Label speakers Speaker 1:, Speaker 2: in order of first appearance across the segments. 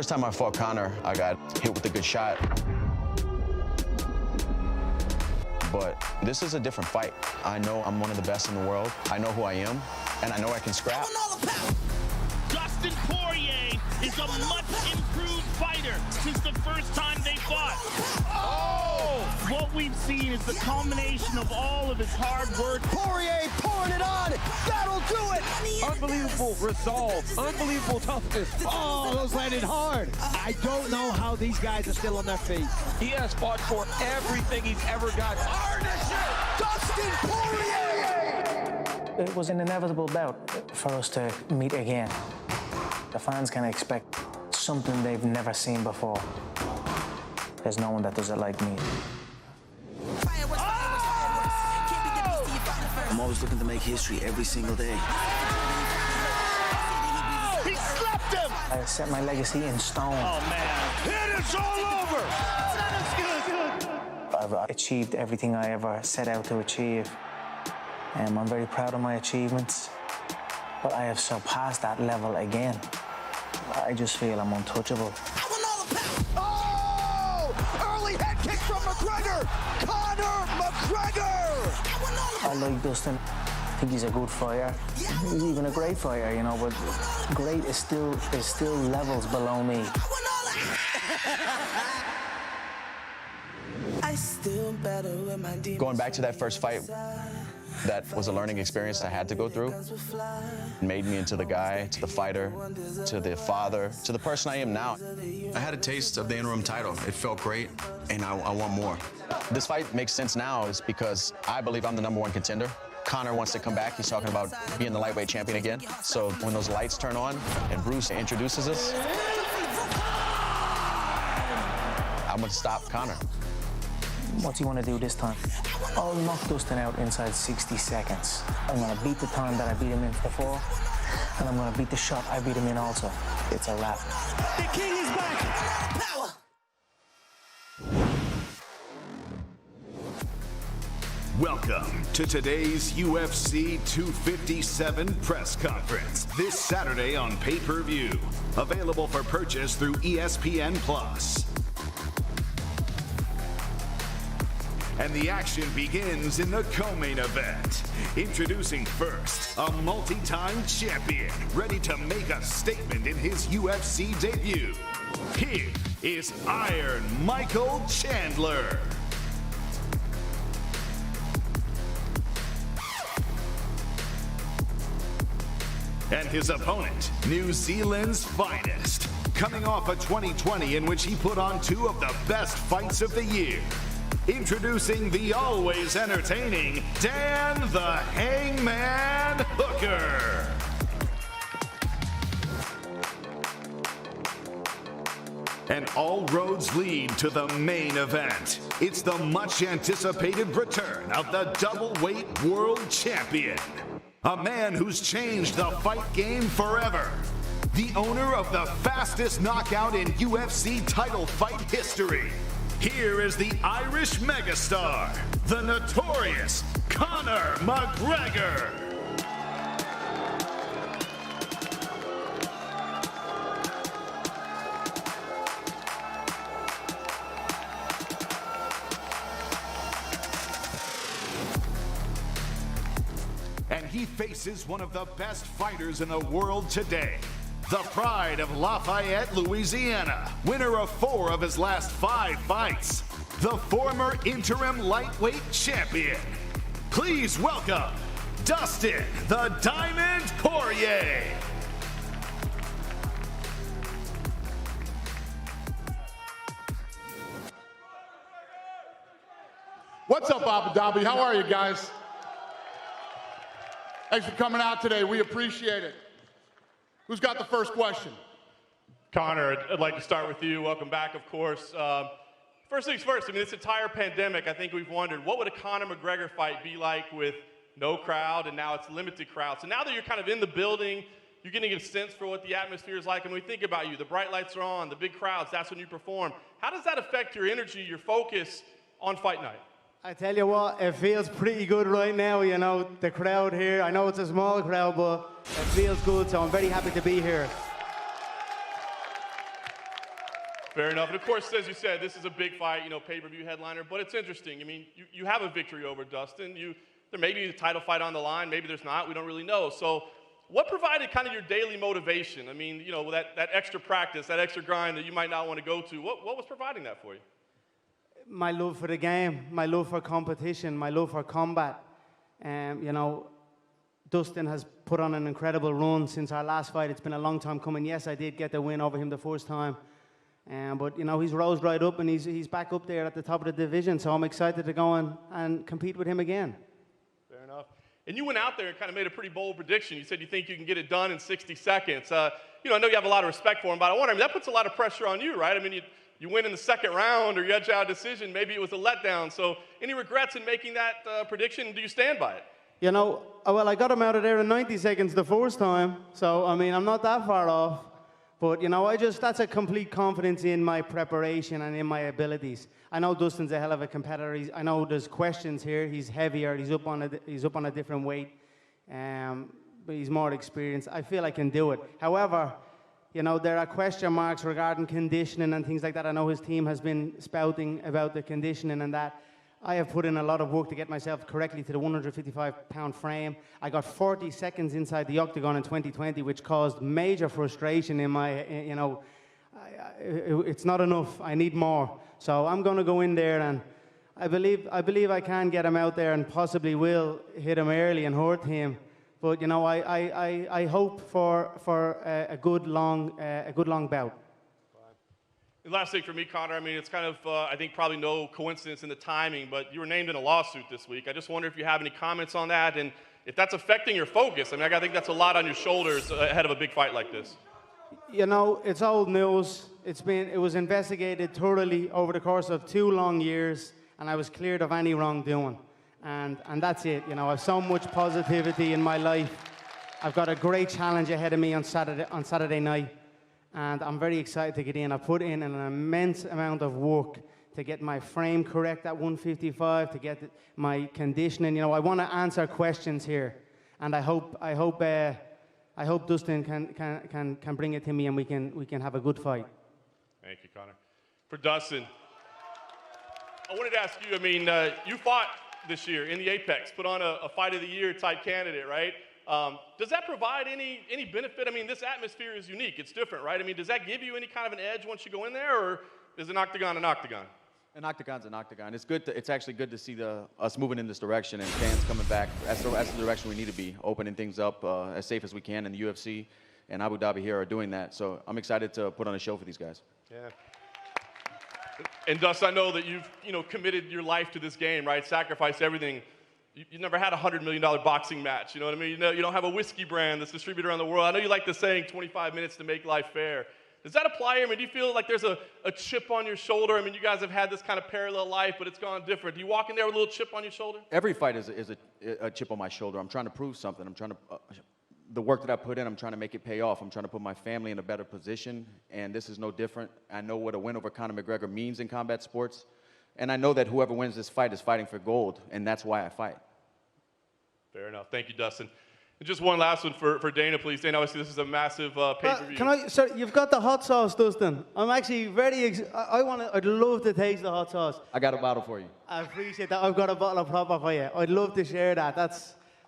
Speaker 1: First time I fought Conor, I got hit with a good shot. But this is a different fight. I know I'm one of the best in the world. I know who I am, and I know I can scrap.
Speaker 2: Dustin Poirier is a much improved fighter since the first time they fought. Oh! What we've seen is the culmination of all of his hard work.
Speaker 3: Poirier pouring it on. That'll do it.
Speaker 4: Unbelievable resolve. Unbelievable toughness.
Speaker 3: Oh, those landed hard. I don't know how these guys are still on their feet.
Speaker 4: He has fought for everything he's ever got.
Speaker 3: Dustin Poirier!
Speaker 5: It was an inevitable bout for us to meet again. The fans can expect something they've never seen before. There's no one that does it like me.
Speaker 6: I'm always looking to make history every single day.
Speaker 2: He slapped him!
Speaker 5: I set my legacy in stone.
Speaker 2: Oh, man. It is all over!
Speaker 5: I've achieved everything I ever set out to achieve. I'm very proud of my achievements, but I have surpassed that level again. I just feel I'm untouchable.
Speaker 3: Oh! Early head kick from McGregor! Conor McGregor!
Speaker 5: I like Dustin. I think he's a good fighter. He's even a great fighter, you know, but great is still levels below me.
Speaker 1: Going back to that first fight, that was a learning experience I had to go through. It made me into the guy, to the fighter, to the father, to the person I am now. I had a taste of the interim title. It felt great, and I want more. This fight makes sense now is because I believe I'm the #1 contender. Conor wants to come back. He's talking about being the lightweight champion again. So when those lights turn on and Bruce introduces us, I'm going to stop Conor.
Speaker 5: What's he want to do this time? I'll knock Dustin out inside 60 seconds. I'm going to beat the time that I beat him in before, and I'm going to beat the shot I beat him in also. It's a wrap.
Speaker 3: The king is back! Power!
Speaker 7: Welcome to today's UFC 257 press conference. This Saturday on pay-per-view. Available for purchase through ESPN+. And the action begins in the co-main event. Introducing first, a multi-time champion ready to make a statement in his UFC debut. Here is Iron Michael Chandler. And his opponent, New Zealand's finest, coming off a 2020 in which he put on 2 of the best fights of the year. Introducing the always entertaining Dan the Hangman Hooker. And all roads lead to the main event. It's the much anticipated return of the double-weight world champion. A man who's changed the fight game forever. The owner of the fastest knockout in UFC title fight history. Here is the Irish megastar, the notorious Conor McGregor. And he faces one of the best fighters in the world today. The pride of Lafayette, Louisiana, winner of 4 of his last 5 fights, the former interim lightweight champion. Please welcome Dustin the Diamond Poirier.
Speaker 8: What's up, Abu Dhabi? How are you guys? Thanks for coming out today. We appreciate it. Who's got the first question?
Speaker 9: Conor, I'd like to start with you. Welcome back, of course. First things first, I mean, this entire pandemic, I think we've wondered, what would a Conor McGregor fight be like with no crowd, and now it's limited crowd? So now that you're kind of in the building, you're getting a sense for what the atmosphere is like, and when we think about you, the bright lights are on, the big crowds, that's when you perform. How does that affect your energy, your focus on fight night?
Speaker 10: I tell you what, it feels pretty good right now, you know, the crowd here. I know it's a small crowd, but it feels good, so I'm very happy to be here.
Speaker 9: Fair enough. And of course, as you said, this is a big fight, you know, pay-per-view headliner, but it's interesting. I mean, you have a victory over Dustin. There may be a title fight on the line, maybe there's not, we don't really know. So what provided kind of your daily motivation? I mean, you know, that extra practice, that extra grind that you might not want to go to, what was providing that for you?
Speaker 10: My love for the game, my love for competition, my love for combat. You know, Dustin has put on an incredible run since our last fight. It's been a long time coming. Yes, I did get the win over him the first time. But, you know, he's rose right up and he's back up there at the top of the division. So I'm excited to go and compete with him again.
Speaker 9: Fair enough. And you went out there and kind of made a pretty bold prediction. You said you think you can get it done in 60 seconds. You know, I know you have a lot of respect for him, but I wonder, I mean, that puts a lot of pressure on you, right? I mean, you win in the second round or you edge out a decision. Maybe it was a letdown. So any regrets in making that prediction? Do you stand by it?
Speaker 10: You know, well, I got him out of there in 90 seconds the first time. So, I mean, I'm not that far off. But, you know, that's a complete confidence in my preparation and in my abilities. I know Dustin's a hell of a competitor. I know there's questions here. He's heavier. He's up on a different weight. But he's more experienced. I feel I can do it. However, you know, there are question marks regarding conditioning and things like that. I know his team has been spouting about the conditioning and that. I have put in a lot of work to get myself correctly to the 155-pound frame. I got 40 seconds inside the octagon in 2020, which caused major frustration in my, you know, it's not enough. I need more. So I'm going to go in there, and I believe I can get him out there and possibly will hit him early and hurt him. But, you know, I hope for a good long bout.
Speaker 9: The last thing for me, Conor, I mean, it's kind of, I think probably no coincidence in the timing, but you were named in a lawsuit this week. I just wonder if you have any comments on that and if that's affecting your focus. I mean, I think that's a lot on your shoulders ahead of a big fight like this.
Speaker 10: You know, it's old news. It was investigated thoroughly over the course of 2 long years, and I was cleared of any wrongdoing. And that's it. You know, I have so much positivity in my life. I've got a great challenge ahead of me on Saturday night. And I'm very excited to get in. I put in an immense amount of work to get my frame correct at 155, to get my conditioning. You know, I want to answer questions here, and I hope Dustin can bring it to me, and we can have a good fight.
Speaker 9: Thank you, Conor. For Dustin, I wanted to ask you. I mean, you fought this year in the Apex, put on a Fight of the Year type candidate, right? Does that provide any benefit? I mean, this atmosphere is unique. It's different, right? I mean, does that give you any kind of an edge once you go in there, or is an octagon an octagon?
Speaker 1: An octagon's an octagon. It's actually good to see us moving in this direction and fans coming back. That's the direction we need to be, opening things up as safe as we can. And the UFC and Abu Dhabi here are doing that. So I'm excited to put on a show for these guys.
Speaker 9: Yeah. And Dust, I know that you've committed your life to this game, right? Sacrificed everything. You never had a $100 million boxing match, you know what I mean? You don't have a whiskey brand that's distributed around the world. I know you like the saying, 25 minutes to make life fair. Does that apply here? I mean, do you feel like there's a chip on your shoulder? I mean, you guys have had this kind of parallel life, but it's gone different. Do you walk in there with a little chip on your shoulder?
Speaker 1: Every fight is a chip on my shoulder. I'm trying to prove something. I'm trying to, the work that I put in, I'm trying to make it pay off. I'm trying to put my family in a better position, and this is no different. I know what a win over Conor McGregor means in combat sports, and I know that whoever wins this fight is fighting for gold, and that's why I fight.
Speaker 9: Fair enough. Thank you, Dustin. And just one last one for Dana, please. Dana, obviously this is a massive pay-per-view.
Speaker 10: Sir, you've got the hot sauce, Dustin. I'm actually I'd love to taste the hot sauce.
Speaker 1: I got a bottle for you.
Speaker 10: I appreciate that. I've got a bottle of proper for you. I'd love to share that.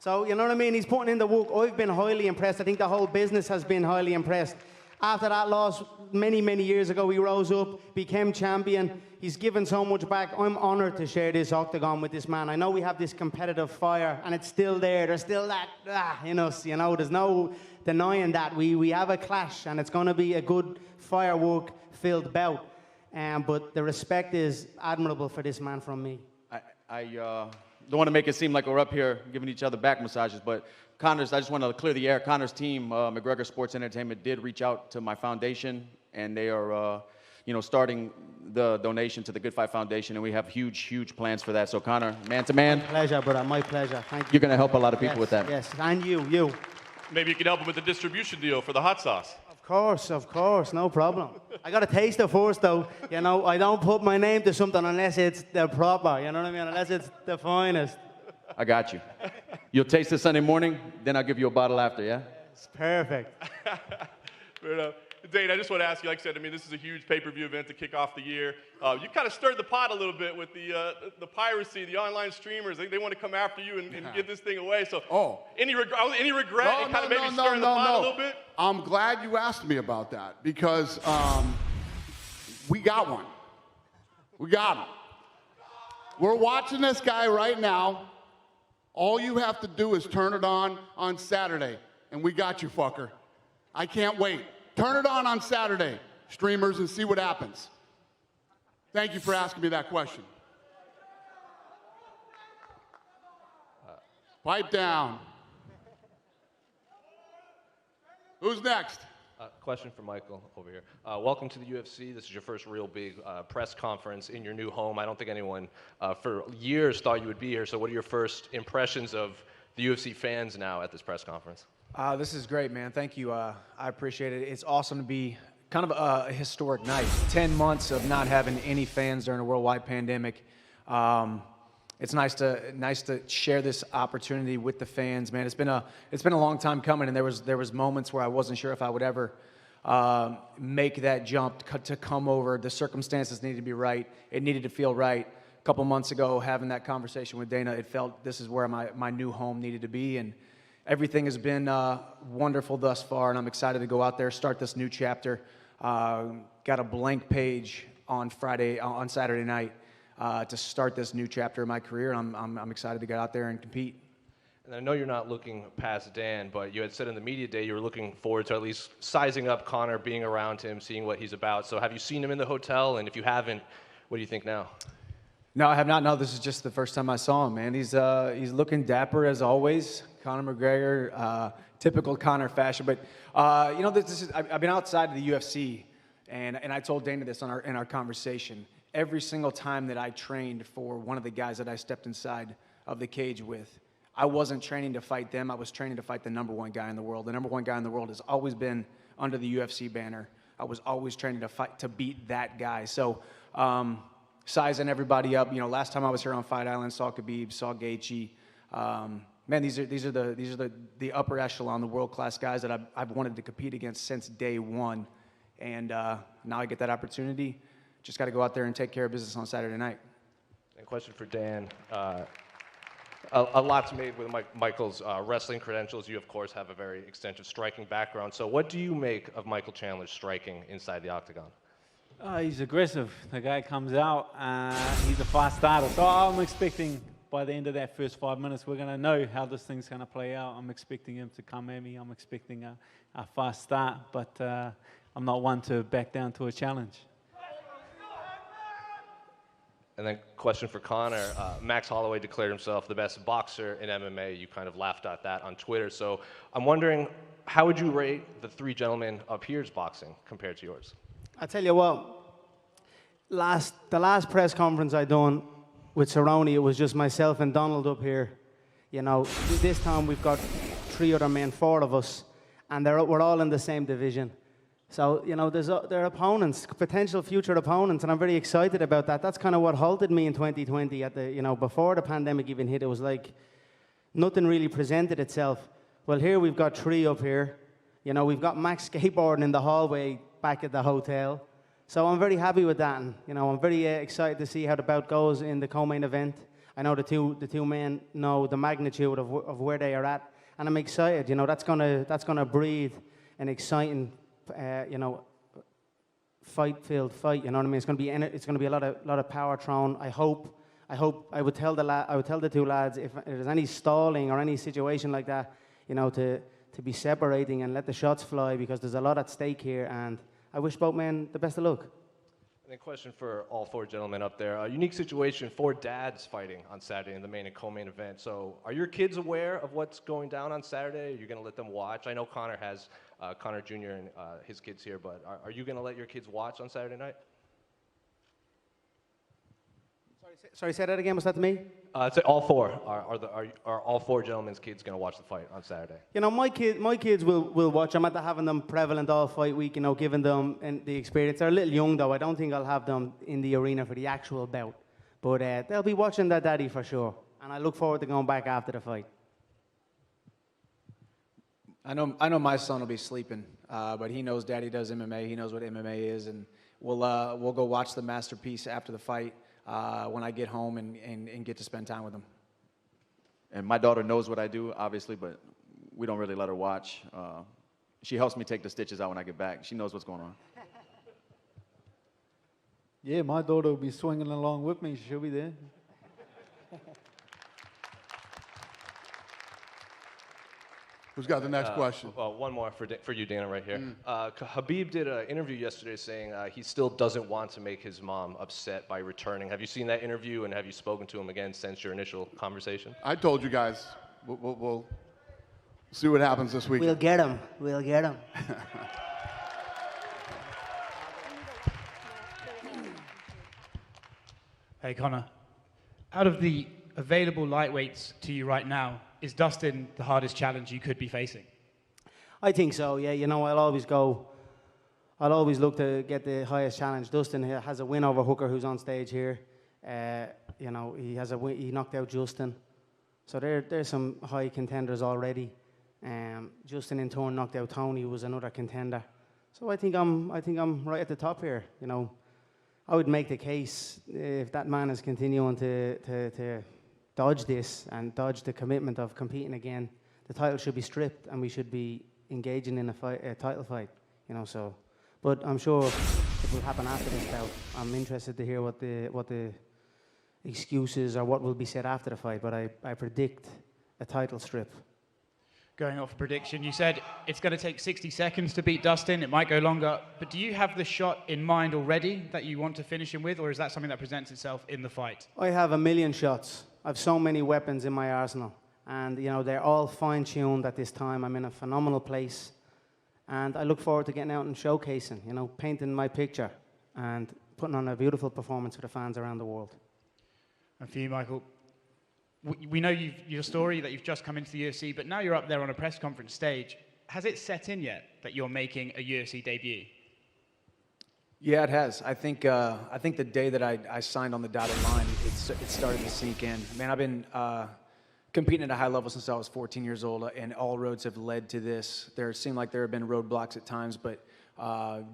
Speaker 10: So, you know what I mean? He's putting in the work. I've been highly impressed. I think the whole business has been highly impressed. After that loss, many, many years ago, he rose up, became champion. He's given so much back. I'm honored to share this octagon with this man. I know we have this competitive fire, and it's still there. There's still that in us, you know. There's no denying that. We have a clash, and it's going to be a good firework-filled bout. But the respect is admirable for this man from me.
Speaker 1: I don't want to make it seem like we're up here giving each other back massages, but I just want to clear the air. Conor's team, McGregor Sports Entertainment, did reach out to my foundation, and they are, starting the donation to the Good Fight Foundation, and we have huge, huge plans for that. So, Conor, man to man.
Speaker 10: My pleasure, brother. My pleasure. Thank you.
Speaker 1: You're going to help a lot of people with that.
Speaker 10: Yes, and you.
Speaker 9: Maybe you could help him with the distribution deal for the hot sauce.
Speaker 10: Of course, no problem. I got to taste it first, though. You know, I don't put my name to something unless it's the proper, you know what I mean? Unless it's the finest.
Speaker 1: I got you. You'll taste it Sunday morning, then I'll give you a bottle after, yeah?
Speaker 10: It's perfect.
Speaker 9: Fair enough. Dane, I just want to ask you, like I said, I mean, this is a huge pay-per-view event to kick off the year. You kind of stirred the pot a little bit with the piracy, the online streamers. They want to come after you and give this thing away. So, any regret in kind of maybe stirring the pot a little bit?
Speaker 8: I'm glad you asked me about that because we got one. We got him. We're watching this guy right now. All you have to do is turn it on Saturday, and we got you, fucker. I can't wait. Turn it on Saturday, streamers, and see what happens. Thank you for asking me that question. Pipe down. Who's next?
Speaker 11: Question for Michael over here. Welcome to the UFC. This is your first real big press conference in your new home. I don't think anyone for years thought you would be here. So what are your first impressions of the UFC fans now at this press conference?
Speaker 12: This is great, man. Thank you. I appreciate it. It's awesome to be kind of a historic night. 10 months of not having any fans during a worldwide pandemic. It's nice to share this opportunity with the fans, man. It's been a long time coming, and there was moments where I wasn't sure if I would ever make that jump to come over. The circumstances needed to be right. It needed to feel right. A couple months ago, having that conversation with Dana, it felt this is where my new home needed to be, and everything has been wonderful thus far, and I'm excited to go out there, start this new chapter. Got a blank page on Saturday night. To start this new chapter in my career. I'm excited to get out there and compete.
Speaker 11: And I know you're not looking past Dan, but you had said in the media day you were looking forward to at least sizing up Conor, being around him, seeing what he's about. So have you seen him in the hotel? And if you haven't, what do you think now?
Speaker 12: No, I have not. No, this is just the first time I saw him, man. He's looking dapper as always. Conor McGregor, typical Conor fashion. But I've been outside of the UFC, and I told Dana this in our conversation. Every single time that I trained for one of the guys that I stepped inside of the cage with, I wasn't training to fight them. I was training to fight the number one guy in the world. The number one guy in the world has always been under the UFC banner. I was always training to fight to beat that guy. So sizing everybody up. Last time I was here on Fight Island, saw Khabib, saw Gaethje. Man, these are the upper echelon, the world class guys that I've wanted to compete against since day one, and now I get that opportunity. Just got to go out there and take care of business on Saturday night.
Speaker 11: And question for Dan. A lot's made with Michael's wrestling credentials. You, of course, have a very extensive striking background. So what do you make of Michael Chandler's striking inside the octagon?
Speaker 13: He's aggressive. The guy comes out. He's a fast starter. So I'm expecting by the end of that first 5 minutes, we're going to know how this thing's going to play out. I'm expecting him to come at me. I'm expecting a fast start. But I'm not one to back down to a challenge.
Speaker 11: And then question for Conor. Max Holloway declared himself the best boxer in MMA. You kind of laughed at that on Twitter. So I'm wondering, how would you rate the three gentlemen up here's boxing compared to yours?
Speaker 10: I tell you what, the last press conference I done with Cerrone, it was just myself and Donald up here. This time we've got three other men, four of us, and we're all in the same division. So, they're opponents, potential future opponents, and I'm very excited about that. That's kind of what halted me in 2020 before the pandemic even hit. It was like nothing really presented itself. Well, here we've got three up here. We've got Max skateboarding in the hallway back at the hotel. So I'm very happy with that. And, I'm very excited to see how the bout goes in the co-main event. I know the two men know the magnitude of where they are at, and I'm excited. That's gonna breed an exciting fight-filled fight. You know what I mean? It's gonna be a lot of power thrown. I would tell the two lads if there's any stalling or any situation like that, to be separating and let the shots fly, because there's a lot at stake here, and I wish both men the best of luck.
Speaker 11: And a question for all four gentlemen up there. A unique situation, four dads fighting on Saturday in the main and co-main event. So are your kids aware of what's going down on Saturday? Are you going to let them watch? I know Conor has Conor Jr. and his kids here, but are you going to let your kids watch on Saturday night?
Speaker 10: Sorry, say that again. Was that to me?
Speaker 11: So all four. Are all four gentlemen's kids going to watch the fight on Saturday?
Speaker 10: My kids will watch. I'm at having them prevalent all fight week, giving them the experience. They're a little young, though. I don't think I'll have them in the arena for the actual bout. But they'll be watching their daddy for sure. And I look forward to going back after the fight.
Speaker 12: I know my son will be sleeping. but he knows Daddy does MMA. He knows what MMA is, and we'll go watch the masterpiece after the fight when I get home and get to spend time with him.
Speaker 1: And my daughter knows what I do, obviously, but we don't really let her watch. She helps me take the stitches out when I get back. She knows what's going on.
Speaker 13: Yeah, my daughter will be swinging along with me. She'll be there.
Speaker 8: Who's got the next question?
Speaker 11: Well, one more for you, Dana, right here. Khabib did an interview yesterday saying he still doesn't want to make his mom upset by returning. Have you seen that interview, and have you spoken to him again since your initial conversation?
Speaker 8: I told you guys, we'll see what happens this week.
Speaker 10: We'll get him. We'll get him.
Speaker 14: Hey, Conor. Out of the available lightweights to you right now, is Dustin the hardest challenge you could be facing?
Speaker 10: I think so, yeah. You know, I'll always look to get the highest challenge. Dustin has a win over Hooker, who's on stage here. You know, he knocked out Justin. So there's some high contenders already. Justin in turn knocked out Tony, who was another contender. So I think I'm right at the top here. You know, I would make the case if that man is continuing to dodge this and dodge the commitment of competing again, the title should be stripped and we should be engaging in a title fight, you know, so. But I'm sure it will happen after this bout. I'm interested to hear what the excuses or what will be said after the fight, but I predict a title strip.
Speaker 14: Going off a prediction, you said it's going to take 60 seconds to beat Dustin. It might go longer, but do you have the shot in mind already that you want to finish him with, or is that something that presents itself in the fight?
Speaker 10: I have a million shots. I have so many weapons in my arsenal, and you know they're all fine-tuned at this time. I'm in a phenomenal place, and I look forward to getting out and showcasing, you know, painting my picture and putting on a beautiful performance for the fans around the world.
Speaker 14: And for you, Michael, we know your story that you've just come into the UFC, but now you're up there on a press conference stage. Has it set in yet that you're making a UFC debut?
Speaker 12: Yeah, it has. I think the day that I signed on the dotted line, it started to sink in. Man, I've been competing at a high level since I was 14 years old, and all roads have led to this. It seemed like there have been roadblocks at times, but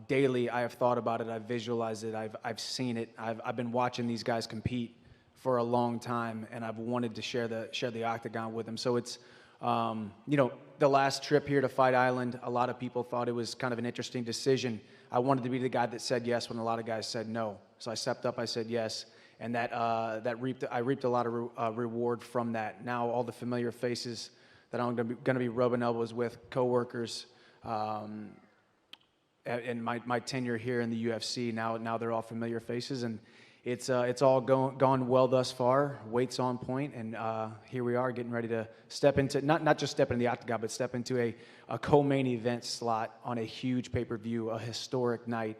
Speaker 12: daily I have thought about it, I've visualized it, I've seen it. I've been watching these guys compete for a long time, and I've wanted to share the octagon with them. So it's, you know, the last trip here to Fight Island, a lot of people thought it was kind of an interesting decision. I wanted to be the guy that said yes when a lot of guys said no. So I stepped up, I said yes, and I reaped a lot of reward from that. Now all the familiar faces that I'm going to be rubbing elbows with, coworkers, and my tenure here in the UFC. Now they're all familiar faces, and it's all gone well thus far. Weight's on point, and here we are getting ready to step into not just step into the octagon, but step into a co-main event slot on a huge pay-per-view, a historic night.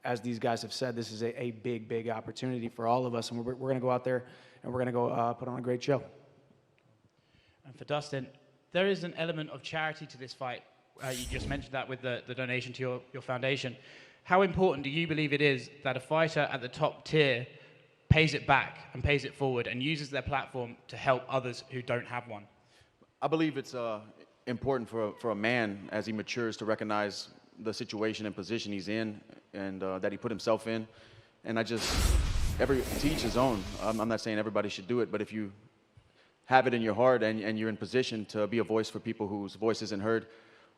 Speaker 12: As these guys have said, this is a big opportunity for all of us, and we're going to go out there and we're going to go put on a great show.
Speaker 14: And for Dustin, there is an element of charity to this fight. You just mentioned that with the donation to your foundation. How important do you believe it is that a fighter at the top tier pays it back and pays it forward and uses their platform to help others who don't have one?
Speaker 1: I believe it's important for a man as he matures to recognize the situation and position he's in and that he put himself in. And to each his own. I'm not saying everybody should do it, but if you have it in your heart and you're in position to be a voice for people whose voice isn't heard,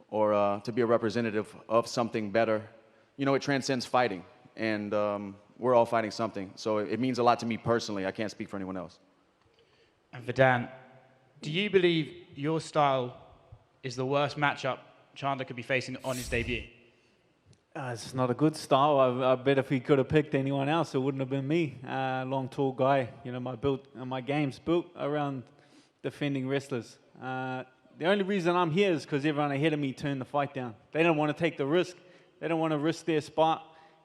Speaker 1: or to be a representative of something better, you know, it transcends fighting, and we're all fighting something. So it means a lot to me personally. I can't speak for anyone else.
Speaker 14: And for Dan, do you believe your style is the worst matchup Chandler could be facing on his debut?
Speaker 13: It's not a good style. I bet if he could have picked anyone else, it wouldn't have been me. Long, tall guy. You know, my game's built around defending wrestlers. The only reason I'm here is because everyone ahead of me turned the fight down. They don't want to take the risk. They don't want to risk their spot.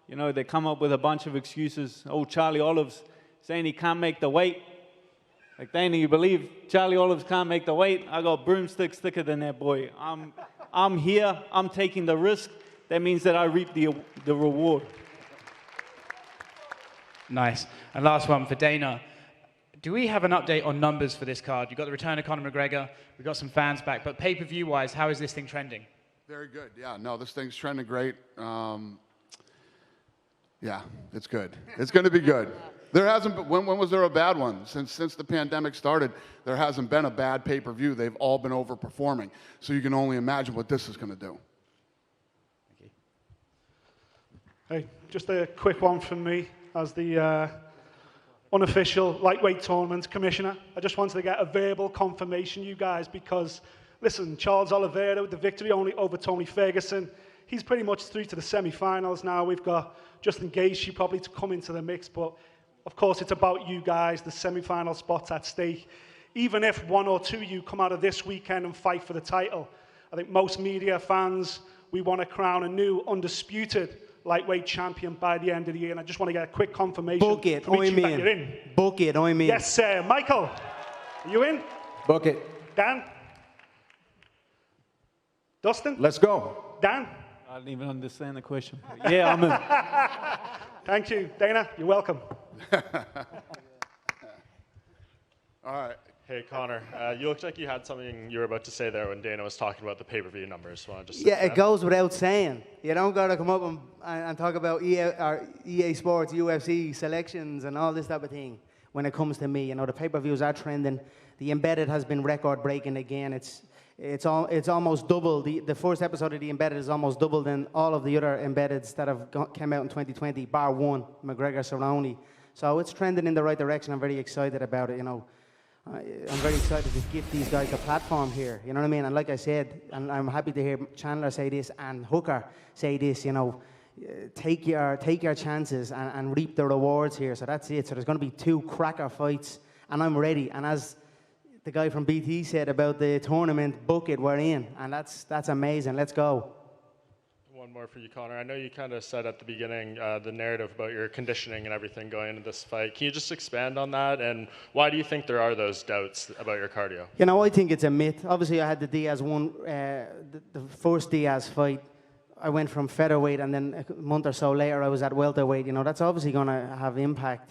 Speaker 13: You know, they come up with a bunch of excuses. Old Charlie Olives saying he can't make the weight. Like, Dana, you believe Charlie Olives can't make the weight? I got broomsticks thicker than that boy. I'm here. I'm taking the risk. That means that I reap the reward.
Speaker 14: Nice. And last one for Dana. Do we have an update on numbers for this card? You've got the return of Conor McGregor. We've got some fans back. But pay-per-view-wise, how is this thing trending?
Speaker 8: Very good. Yeah, no, this thing's trending great. Yeah, it's good. It's going to be good. There hasn't been, when was there a bad one? Since the pandemic started, there hasn't been a bad pay-per-view. They've all been overperforming. So you can only imagine what this is going to do.
Speaker 15: Hey, just a quick one from me as the unofficial lightweight tournament commissioner. I just wanted to get a verbal confirmation, you guys, because, listen, Charles Oliveira with the victory only over Tony Ferguson. He's pretty much through to the semi-finals now. We've got Justin Gaethje probably to come into the mix, but of course it's about you guys, the semi-final spots at stake. Even if one or two of you come out of this weekend and fight for the title, I think most media fans, we want to crown a new undisputed lightweight champion by the end of the year, and I just want to get a quick confirmation
Speaker 10: Book it,
Speaker 15: from each of you that
Speaker 10: I'm
Speaker 15: you're
Speaker 10: in.
Speaker 15: in.
Speaker 10: Book it, I'm in.
Speaker 15: Yes, sir. Michael, are you in?
Speaker 12: Book it.
Speaker 15: Dan? Dustin?
Speaker 12: Let's go.
Speaker 15: Dan?
Speaker 13: I didn't even understand the question. Yeah, I'm in.
Speaker 15: Thank you. Dana, you're welcome.
Speaker 8: All right.
Speaker 9: Hey, Conor, you looked like you had something you were about to say there when Dana was talking about the pay-per-view numbers. Want to just
Speaker 10: Yeah, it goes without saying. You don't got to come up and talk about EA Sports, UFC selections and all this type of thing when it comes to me. You know, the pay-per-views are trending. The Embedded has been record-breaking again. It's almost double. The first episode of The Embedded is almost double than all of the other Embeddeds that have came out in 2020, bar one, McGregor Cerrone. So it's trending in the right direction. I'm very excited about it, you know. I'm very excited to give these guys a platform here, you know what I mean? And like I said, and I'm happy to hear Chandler say this and Hooker say this, you know, take your chances and reap the rewards here. So that's it. So there's going to be 2 cracker fights, and I'm ready. And as the guy from BT said about the tournament, book it, we're in. And that's amazing. Let's go.
Speaker 9: One more for you, Conor. I know you kind of said at the beginning the narrative about your conditioning and everything going into this fight. Can you just expand on that? And why do you think there are those doubts about your cardio?
Speaker 10: You know, I think it's a myth. Obviously, I had the Diaz one, the first Diaz fight. I went from featherweight, and then a month or so later, I was at welterweight. You know, that's obviously going to have impact.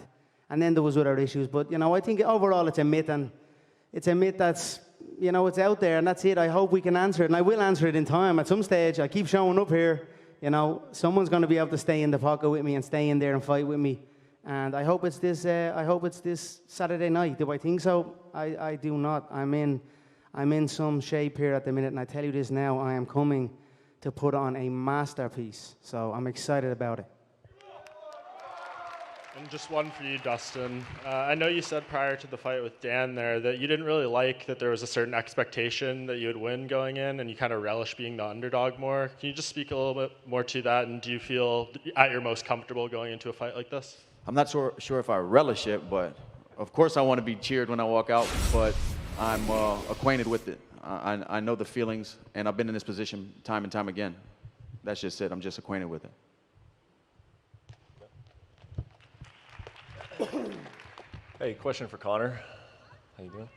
Speaker 10: And then there was other issues. But, you know, I think overall it's a myth, and it's a myth that's, you know, it's out there, and that's it. I hope we can answer it, and I will answer it in time. At some stage, I keep showing up here. You know, someone's going to be able to stay in the pocket with me and stay in there and fight with me. And I hope it's this. I hope it's this Saturday night. Do I think so? I do not. I'm in some shape here at the minute, and I tell you this now. I am coming to put on a masterpiece. So I'm excited about it.
Speaker 9: And just one for you, Dustin. I know you said prior to the fight with Dan there that you didn't really like that there was a certain expectation that you would win going in, and you kind of relish being the underdog more. Can you just speak a little bit more to that, and do you feel at your most comfortable going into a fight like this?
Speaker 1: I'm not sure if I relish it, but of course I want to be cheered when I walk out, but I'm acquainted with it. I know the feelings, and I've been in this position time and time again. That's just it. I'm just acquainted with it.
Speaker 16: Hey, question for Conor. How you doing?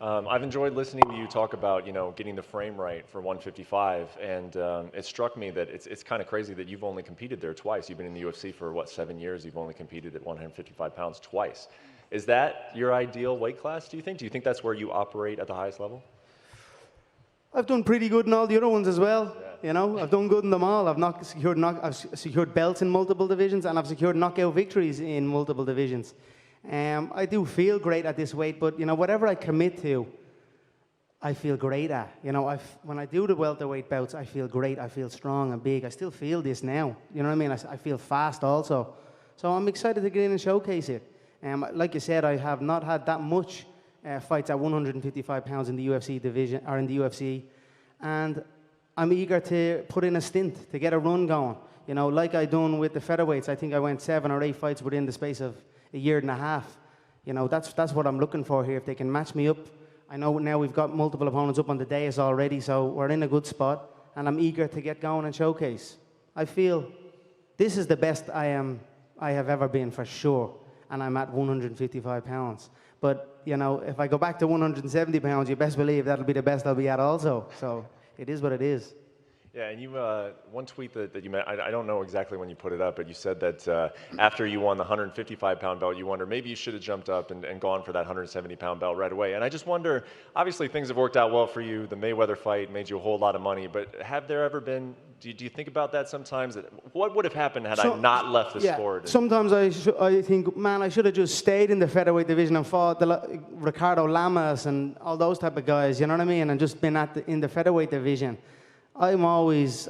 Speaker 16: I've enjoyed listening to you talk about, you know, getting the frame right for 155, and it struck me that it's kind of crazy that you've only competed there twice. You've been in the UFC for, what, 7 years? You've only competed at 155 pounds twice. Is that your ideal weight class, do you think? Do you think that's where you operate at the highest level?
Speaker 10: I've done pretty good in all the other ones as well. Yeah. You know, I've done good in them all. I've secured belts in multiple divisions, and I've secured knockout victories in multiple divisions. I do feel great at this weight, but, you know, whatever I commit to, I feel great at. You know, when I do the welterweight bouts, I feel great. I feel strong and big. I still feel this now. You know what I mean? I feel fast also. So I'm excited to get in and showcase it. Like you said, I have not had that much fights at 155 pounds in the UFC division, or in the UFC. And I'm eager to put in a stint, to get a run going. You know, like I done with the featherweights. I think I went 7 or 8 fights within the space of a year and a half. You know, that's what I'm looking for here. If they can match me up. I know now we've got multiple opponents up on the dais already, so we're in a good spot, and I'm eager to get going and showcase. I feel this is the best I have ever been, for sure, and I'm at 155 pounds. But, you know, if I go back to 170 pounds, you best believe that'll be the best I'll be at also. So it is what it is.
Speaker 16: Yeah, and you one tweet that you made, I don't know exactly when you put it up, but you said that after you won the 155-pound belt, you wonder maybe you should have jumped up and gone for that 170-pound belt right away. And I just wonder, obviously things have worked out well for you. The Mayweather fight made you a whole lot of money, but have there ever been, do you think about that sometimes? What would have happened had I not left the sport?
Speaker 10: Sometimes I think, man, I should have just stayed in the featherweight division and fought Ricardo Lamas and all those type of guys, you know what I mean? And just been in the featherweight division. I always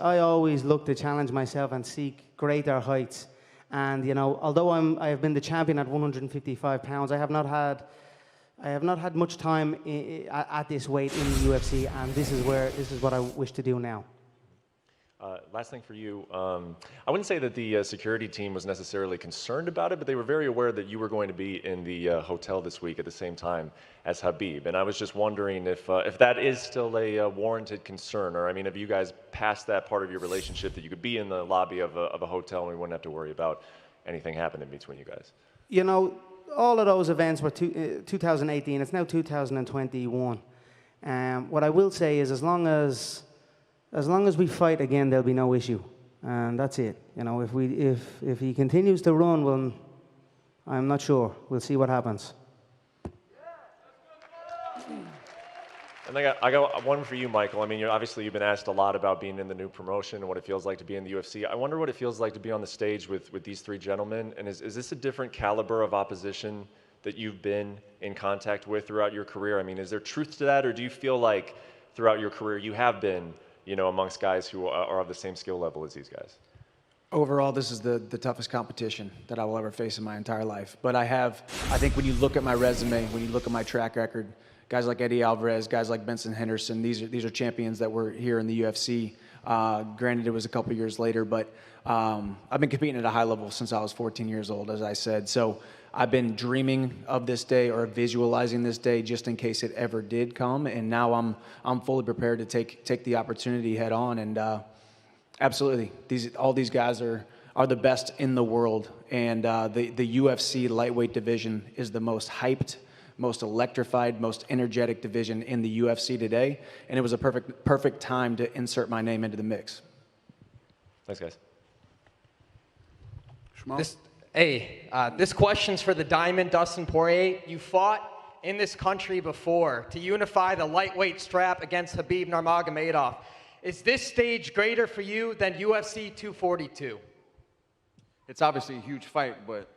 Speaker 10: look to challenge myself and seek greater heights. And you know, although I have been the champion at 155 pounds, I have not had much time at this weight in the UFC, and this is what I wish to do now.
Speaker 16: Last thing for you, I wouldn't say that the security team was necessarily concerned about it, but they were very aware that you were going to be in the hotel this week at the same time as Khabib. And I was just wondering if that is still a warranted concern, or I mean, have you guys passed that part of your relationship that you could be in the lobby of a hotel and we wouldn't have to worry about anything happening between you guys?
Speaker 10: You know, all of those events were 2018. It's now 2021. What I will say is, as long as we fight again, there'll be no issue, and that's it. You know, if he continues to run, well, I'm not sure. We'll see what happens.
Speaker 16: And I got one for you, Michael. I mean, obviously you've been asked a lot about being in the new promotion and what it feels like to be in the UFC. I wonder what it feels like to be on the stage with these three gentlemen. And is this a different caliber of opposition that you've been in contact with throughout your career? I mean, is there truth to that, or do you feel like throughout your career you have been, you know, amongst guys who are of the same skill level as these guys?
Speaker 12: Overall, this is the toughest competition that I will ever face in my entire life. But I think when you look at my resume, when you look at my track record, guys like Eddie Alvarez, guys like Benson Henderson, these are champions that were here in the UFC. Granted, it was a couple years later, but I've been competing at a high level since I was 14 years old, as I said. So I've been dreaming of this day or visualizing this day just in case it ever did come. And now I'm fully prepared to take the opportunity head on. And absolutely, all these guys are the best in the world. And the UFC lightweight division is the most hyped, most electrified, most energetic division in the UFC today. And it was a perfect time to insert my name into the mix.
Speaker 16: Thanks, guys.
Speaker 17: This question's for the Diamond, Dustin Poirier. You fought in this country before to unify the lightweight strap against Khabib Nurmagomedov. Is this stage greater for you than UFC 242?
Speaker 18: It's obviously a huge fight, but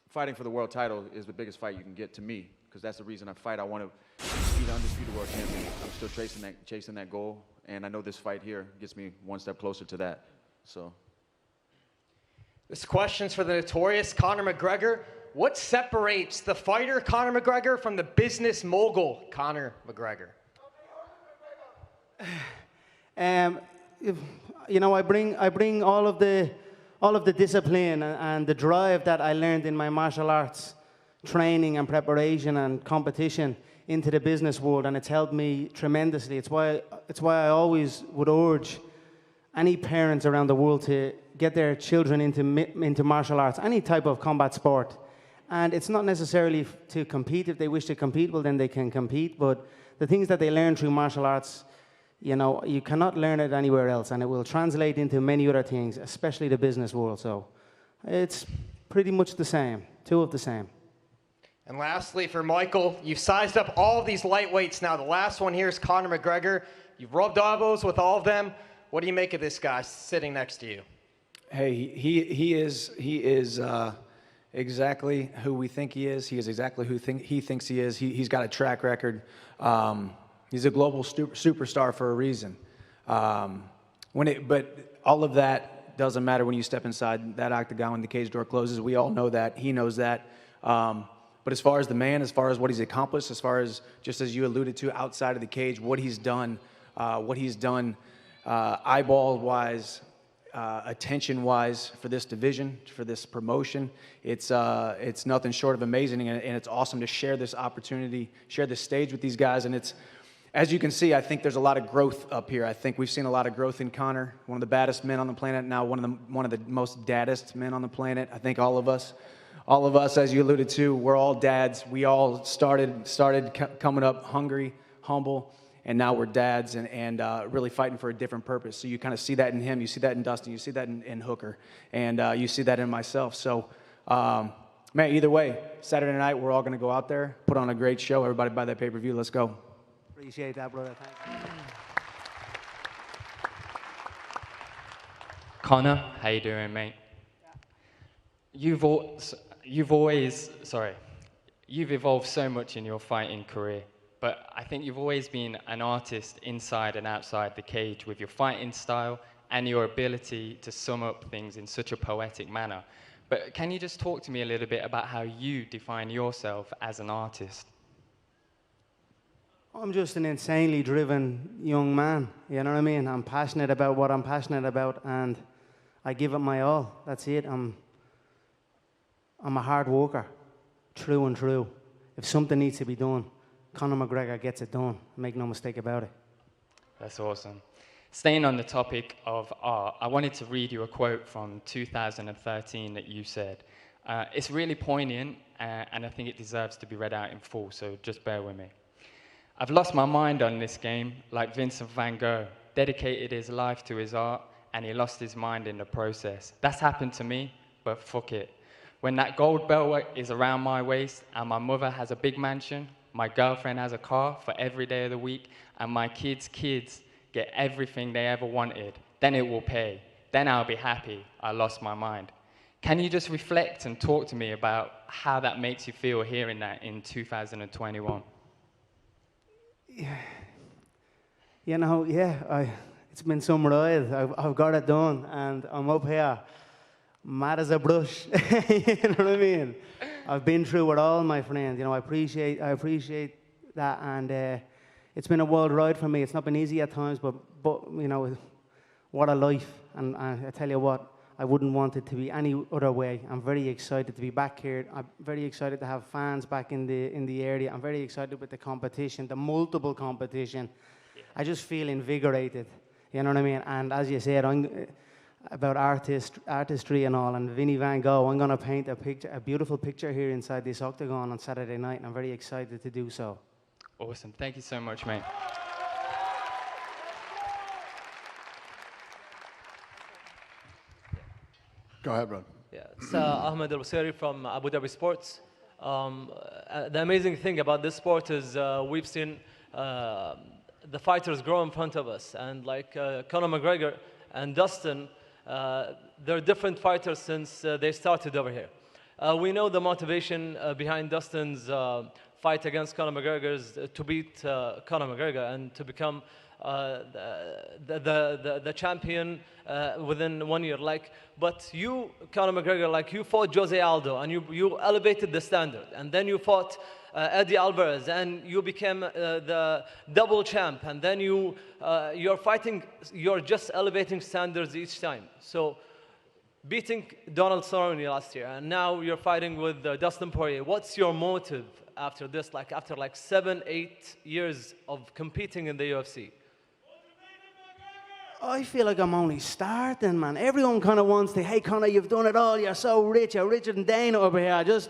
Speaker 18: fighting for the world title is the biggest fight you can get to me, because that's the reason I fight. I want to be the undisputed world champion. I'm still chasing that goal, and I know this fight here gets me one step closer to that. So.
Speaker 17: This question's for the notorious Conor McGregor. What separates the fighter Conor McGregor from the business mogul Conor McGregor?
Speaker 10: You know, I bring all of the discipline and the drive that I learned in my martial arts training and preparation and competition into the business world, and it's helped me tremendously. It's why I always would urge any parents around the world to get their children into martial arts, any type of combat sport. And it's not necessarily to compete. If they wish to compete, well, then they can compete. But the things that they learn through martial arts, you know, you cannot learn it anywhere else, and it will translate into many other things, especially the business world. So it's pretty much the same, two of the same.
Speaker 17: And lastly, for Michael, you've sized up all of these lightweights now. The last one here is Conor McGregor. You've rubbed elbows with all of them. What do you make of this guy sitting next to you?
Speaker 12: Hey, he is exactly who we think he is. He is exactly who he thinks he is. He's got a track record. He's a global superstar for a reason. But all of that doesn't matter when you step inside that octagon when the cage door closes. We all know that. He knows that. But as far as the man, as far as what he's accomplished, as far as, just as you alluded to, outside of the cage, what he's done eyeball-wise, attention-wise for this division, for this promotion, it's nothing short of amazing, and it's awesome to share this opportunity, share this stage with these guys. And it's, as you can see, I think there's a lot of growth up here. I think we've seen a lot of growth in Conor, one of the baddest men on the planet, now one of the most daddest men on the planet. I think all of us, as you alluded to, we're all dads. We all started coming up hungry, humble, and now we're dads and really fighting for a different purpose. So you kind of see that in him, you see that in Dustin, you see that in Hooker, and you see that in myself. So, man, either way, Saturday night, we're all going to go out there, put on a great show. Everybody buy that pay-per-view. Let's go.
Speaker 10: Appreciate that, brother. Thank you.
Speaker 19: Conor, how you doing, mate? You've evolved so much in your fighting career, but I think you've always been an artist inside and outside the cage with your fighting style and your ability to sum up things in such a poetic manner. But can you just talk to me a little bit about how you define yourself as an artist?
Speaker 10: I'm just an insanely driven young man, you know what I mean? I'm passionate about what I'm passionate about, and I give it my all. That's it. I'm a hard worker, true and true. If something needs to be done, Conor McGregor gets it done. Make no mistake about it.
Speaker 19: That's awesome. Staying on the topic of art, I wanted to read you a quote from 2013 that you said. It's really poignant, and I think it deserves to be read out in full, so just bear with me. I've lost my mind on this game, like Vincent van Gogh, dedicated his life to his art, and he lost his mind in the process. That's happened to me, but fuck it. When that gold belt is around my waist, and my mother has a big mansion, my girlfriend has a car for every day of the week, and my kids' kids get everything they ever wanted, then it will pay. Then I'll be happy I lost my mind. Can you just reflect and talk to me about how that makes you feel hearing that in 2021?
Speaker 10: You know, it's been some ride. I've got it done, and I'm up here, mad as a brush. You know what I mean? I've been through it all, my friend. You know, I appreciate that, and it's been a wild ride for me. It's not been easy at times, but you know, what a life. And I tell you what, I wouldn't want it to be any other way. I'm very excited to be back here. I'm very excited to have fans back in the area. I'm very excited with the competition, the multiple competition. Yeah. I just feel invigorated. You know what I mean? And as you said, about artistry and all, and Vinnie Van Gogh, I'm going to paint a beautiful picture here inside this octagon on Saturday night, and I'm very excited to do so.
Speaker 19: Awesome. Thank you so much, mate.
Speaker 8: Go ahead, bro.
Speaker 20: Yeah, it's Ahmed Al-Wasiri from Abu Dhabi Sports. The amazing thing about this sport is we've seen the fighters grow in front of us. And like Conor McGregor and Dustin, they're different fighters since they started over here. We know the motivation behind Dustin's fight against Conor McGregor is to beat Conor McGregor and to become the champion within 1 year. But you, Conor McGregor, you fought Jose Aldo and you elevated the standard, and then you fought Eddie Alvarez and you became the double champ, and then you're fighting, you're just elevating standards each time. So beating Donald Cerrone last year, and now you're fighting with Dustin Poirier. What's your motive after this, after 7-8 years of competing in the UFC?
Speaker 10: I feel like I'm only starting, man. Everyone kind of wants to, hey, Conor, you've done it all. You're so rich. You're richer than Dana over here.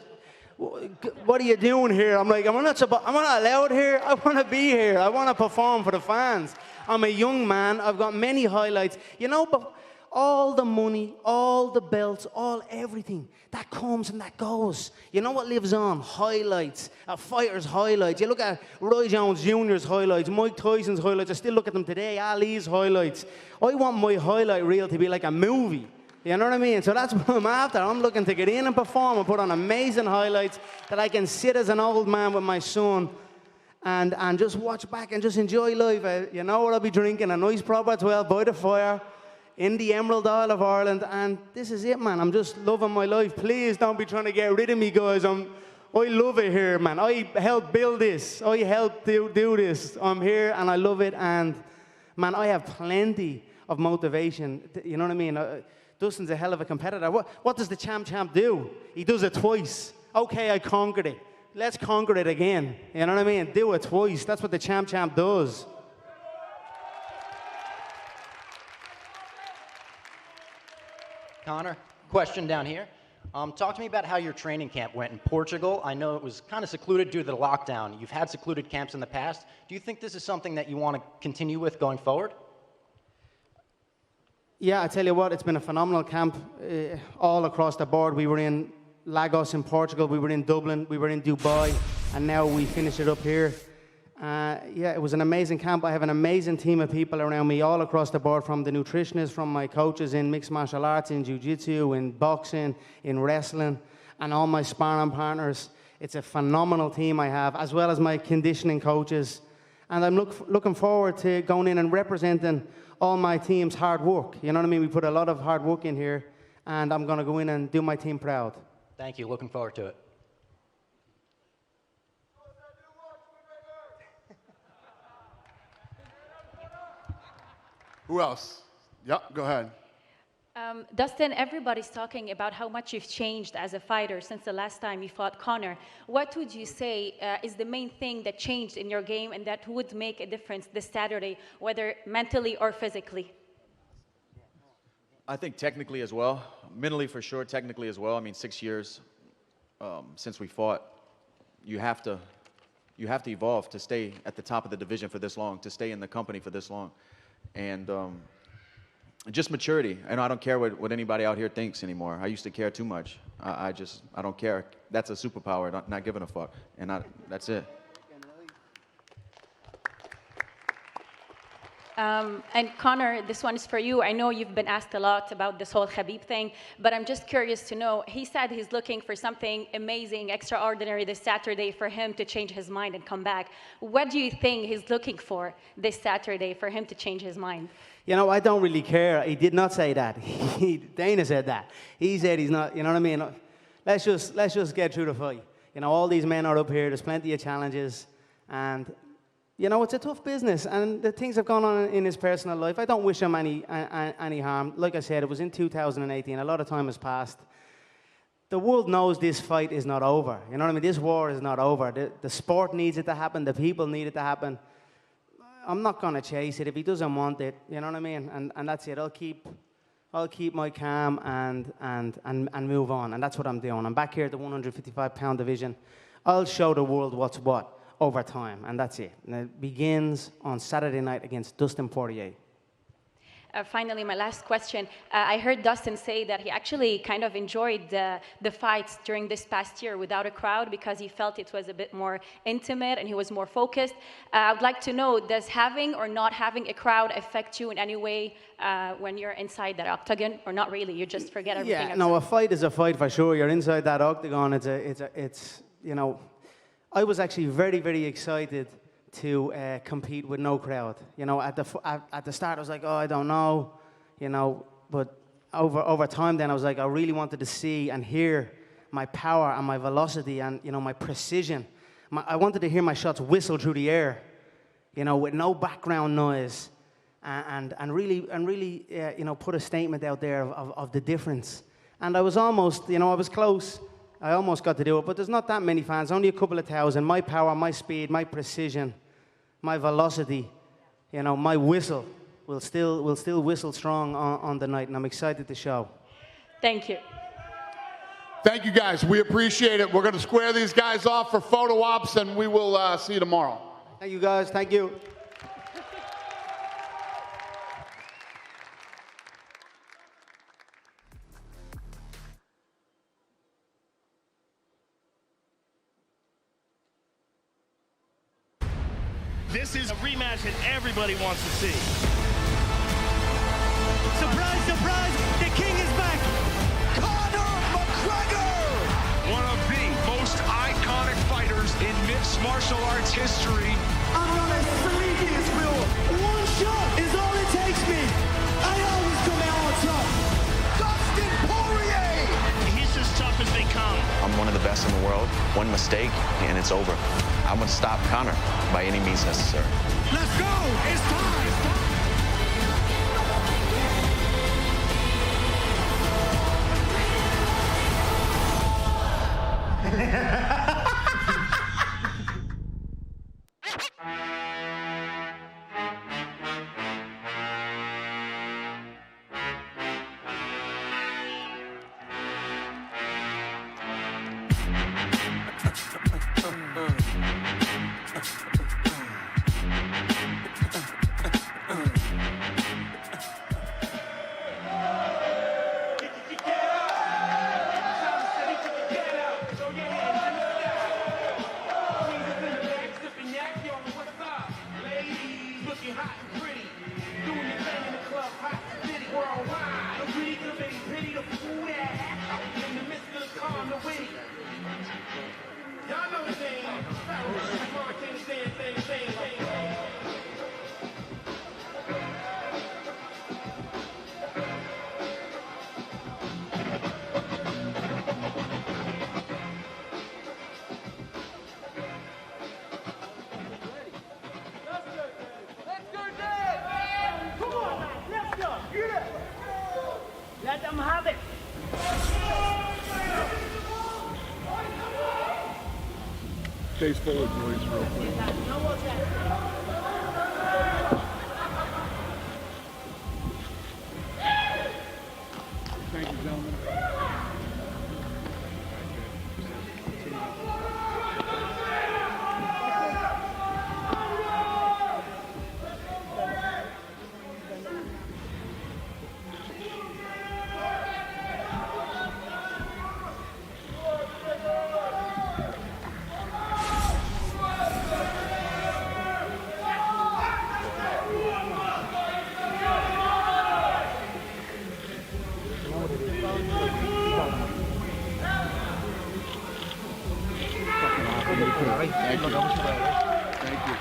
Speaker 10: What are you doing here? I'm like, I'm not allowed here. I want to be here. I want to perform for the fans. I'm a young man. I've got many highlights. You know, but all the money, all the belts, everything, that comes and that goes. You know what lives on? Highlights, a fighter's highlights. You look at Roy Jones Jr.'s highlights, Mike Tyson's highlights. I still look at them today, Ali's highlights. I want my highlight reel to be like a movie. You know what I mean? So that's what I'm after. I'm looking to get in and perform and put on amazing highlights that I can sit as an old man with my son and just watch back and just enjoy life. You know what I'll be drinking? A nice proper 12 by the fire in the Emerald Isle of Ireland, and this is it, man. I'm just loving my life. Please don't be trying to get rid of me, guys. I love it here, man. I helped build this. I helped do this. I'm here, and I love it, and, man, I have plenty of motivation. You know what I mean? Dustin's a hell of a competitor. What does the champ do? He does it twice. Okay, I conquered it. Let's conquer it again. You know what I mean? Do it twice. That's what the champ does.
Speaker 21: Conor, question down here. Talk to me about how your training camp went in Portugal. I know it was kind of secluded due to the lockdown. You've had secluded camps in the past. Do you think this is something that you want to continue with going forward?
Speaker 10: Yeah, I tell you what, it's been a phenomenal camp all across the board. We were in Lagos in Portugal, we were in Dublin, we were in Dubai, and now we finish it up here. Yeah, it was an amazing camp. I have an amazing team of people around me all across the board, from the nutritionists, from my coaches in mixed martial arts, in jiu-jitsu, in boxing, in wrestling, and all my sparring partners. It's a phenomenal team I have, as well as my conditioning coaches. And I'm looking forward to going in and representing all my team's hard work. You know what I mean? We put a lot of hard work in here, and I'm going to go in and do my team proud.
Speaker 21: Thank you. Looking forward to it.
Speaker 8: Who else? Yep, go ahead.
Speaker 22: Dustin, everybody's talking about how much you've changed as a fighter since the last time you fought Conor. What would you say is the main thing that changed in your game and that would make a difference this Saturday, whether mentally or physically?
Speaker 18: I think technically as well. Mentally for sure, technically as well. I mean, 6 years since we fought. You have to evolve to stay at the top of the division for this long, to stay in the company for this long. And just maturity. And I don't care what anybody out here thinks anymore. I used to care too much. I don't care. That's a superpower, not giving a fuck. And that's it.
Speaker 22: And Conor, this one is for you. I know you've been asked a lot about this whole Khabib thing, but I'm just curious to know, he said he's looking for something amazing, extraordinary this Saturday for him to change his mind and come back. What do you think he's looking for this Saturday for him to change his mind?
Speaker 10: You know, I don't really care. He did not say that. Dana said that. He said he's not, you know what I mean? Let's just get through the fight. You know, all these men are up here. There's plenty of challenges. And, you know, it's a tough business. And the things have gone on in his personal life. I don't wish him any harm. Like I said, it was in 2018. A lot of time has passed. The world knows this fight is not over. You know what I mean? This war is not over. The sport needs it to happen. The people need it to happen. I'm not going to chase it if he doesn't want it. You know what I mean? And that's it. I'll keep my calm and move on. And that's what I'm doing. I'm back here at the 155-pound division. I'll show the world what's what over time. And that's it. And it begins on Saturday night against Dustin Poirier.
Speaker 22: Finally, my last question. I heard Dustin say that he actually kind of enjoyed the fights during this past year without a crowd because he felt it was a bit more intimate and he was more focused. I would like to know, does having or not having a crowd affect you in any way when you're inside that octagon, or not really? You just forget everything.
Speaker 10: Yeah, no, a fight is a fight for sure. You're inside that octagon. It's you know, I was actually very, very excited to compete with no crowd. You know, at the start I was like, oh, I don't know, you know, but over time then I was like, I really wanted to see and hear my power and my velocity and, you know, my precision. I wanted to hear my shots whistle through the air, you know, with no background noise, and really you know, put a statement out there of the difference. And I was almost, you know, I was close. I almost got to do it, but there's not that many fans, only a couple of thousand. My power, my speed, my precision, my velocity, you know, my whistle will still whistle strong on the night, and I'm excited to show.
Speaker 22: Thank you.
Speaker 8: Thank you, guys. We appreciate it. We're going to square these guys off for photo ops, and we will see you tomorrow.
Speaker 10: Thank you, guys. Thank you.
Speaker 2: This is a rematch that everybody wants to see.
Speaker 3: Surprise, surprise, the king is back. Conor McGregor!
Speaker 23: One of the most iconic fighters in mixed martial arts history.
Speaker 3: I'm gonna sleep this, Will. One shot is all it takes me. I always come out on top. Dustin Poirier!
Speaker 2: He's as tough as they come.
Speaker 1: I'm one of the best in the world. One mistake, and it's over. I'm going to stop Conor by any means necessary.
Speaker 3: Let's go! It's time! Let them have it.
Speaker 8: Face forward, boys, real quick. Thank you, gentlemen. Thank you. Thank you.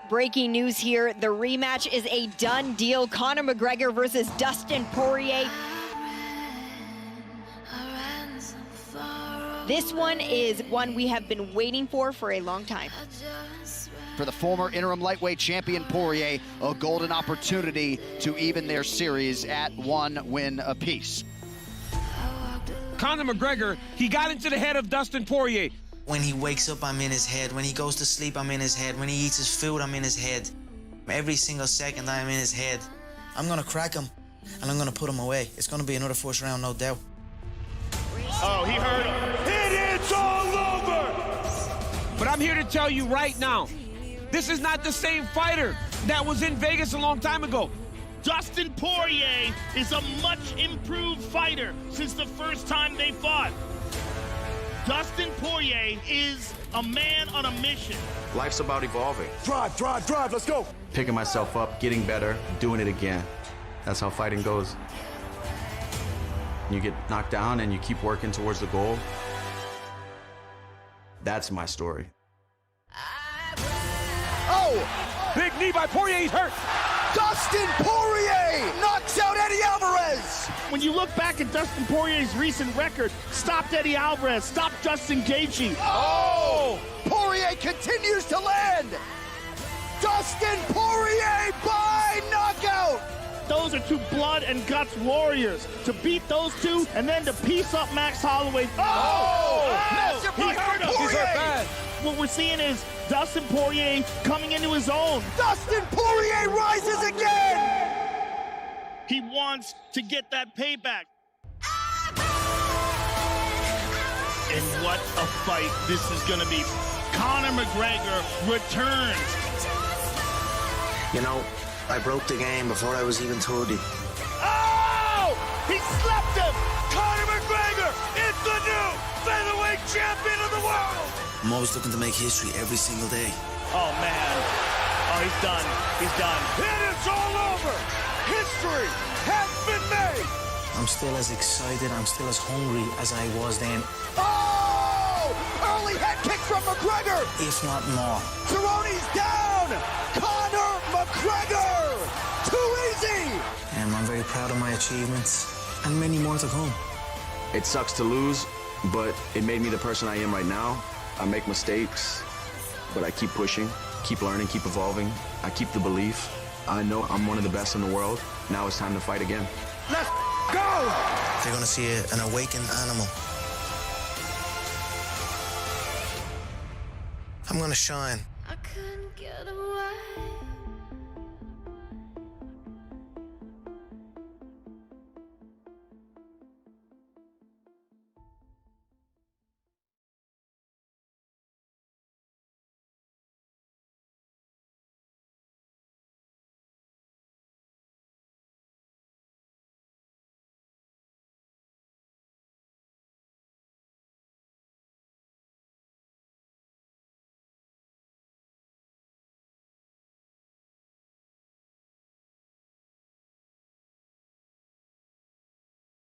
Speaker 4: Breaking news here, the rematch is a done deal. Conor McGregor versus Dustin Poirier. This one is one we have been waiting for a long time.
Speaker 5: For the former interim lightweight champion Poirier, a golden opportunity to even their series at 1 win apiece.
Speaker 6: Conor McGregor, he got into the head of Dustin Poirier.
Speaker 24: When he wakes up, I'm in his head. When he goes to sleep, I'm in his head. When he eats his food, I'm in his head. Every single second, I'm in his head. I'm gonna crack him, and I'm gonna put him away. It's gonna be another first round, no doubt.
Speaker 23: Oh, he heard him. It's all over!
Speaker 6: But I'm here to tell you right now, this is not the same fighter that was in Vegas a long time ago.
Speaker 2: Dustin Poirier is a much improved fighter since the first time they fought. Dustin Poirier is a man on a mission.
Speaker 1: Life's about evolving.
Speaker 23: Drive, let's go!
Speaker 1: Picking myself up, getting better, doing it again. That's how fighting goes. You get knocked down and you keep working towards the goal. That's my story.
Speaker 23: Oh! Big knee by Poirier, he's hurt! Dustin Poirier knocks out Eddie Alvarez!
Speaker 2: When you look back at Dustin Poirier's recent record, stopped Eddie Alvarez, stopped Justin Gaethje.
Speaker 23: Oh! Poirier continues to land! Dustin Poirier by knockout!
Speaker 2: Those are two blood and guts warriors. To beat those two and then to piece up Max Holloway.
Speaker 23: Massive
Speaker 2: He
Speaker 23: right
Speaker 2: hurt
Speaker 23: from
Speaker 2: him.
Speaker 23: Poirier!
Speaker 2: He's hurt bad. What we're seeing is Dustin Poirier coming into his own.
Speaker 23: Dustin Poirier rises again!
Speaker 2: He wants to get that payback. And what a fight this is going to be. Conor McGregor returns.
Speaker 24: You know, I broke the game before I was even 30.
Speaker 23: Oh! He slept him! Conor McGregor is the new featherweight champion of the world!
Speaker 24: I'm always looking to make history every single day.
Speaker 2: Oh, man. Oh, he's done. He's done.
Speaker 23: And it's all over! History has been made!
Speaker 24: I'm still as excited, I'm still as hungry as I was then,
Speaker 23: Oh! Early head kick from McGregor!
Speaker 24: if not more.
Speaker 23: Cerrone's down! Conor McGregor! Too easy!
Speaker 24: I'm very proud of my achievements, and many more to come.
Speaker 1: It sucks to lose, but it made me the person I am right now. I make mistakes, but I keep pushing, keep learning, keep evolving. I keep the belief. I know I'm one of the best in the world. Now it's time to fight again.
Speaker 23: Let's go!
Speaker 24: They're gonna see an awakened animal. I'm gonna shine.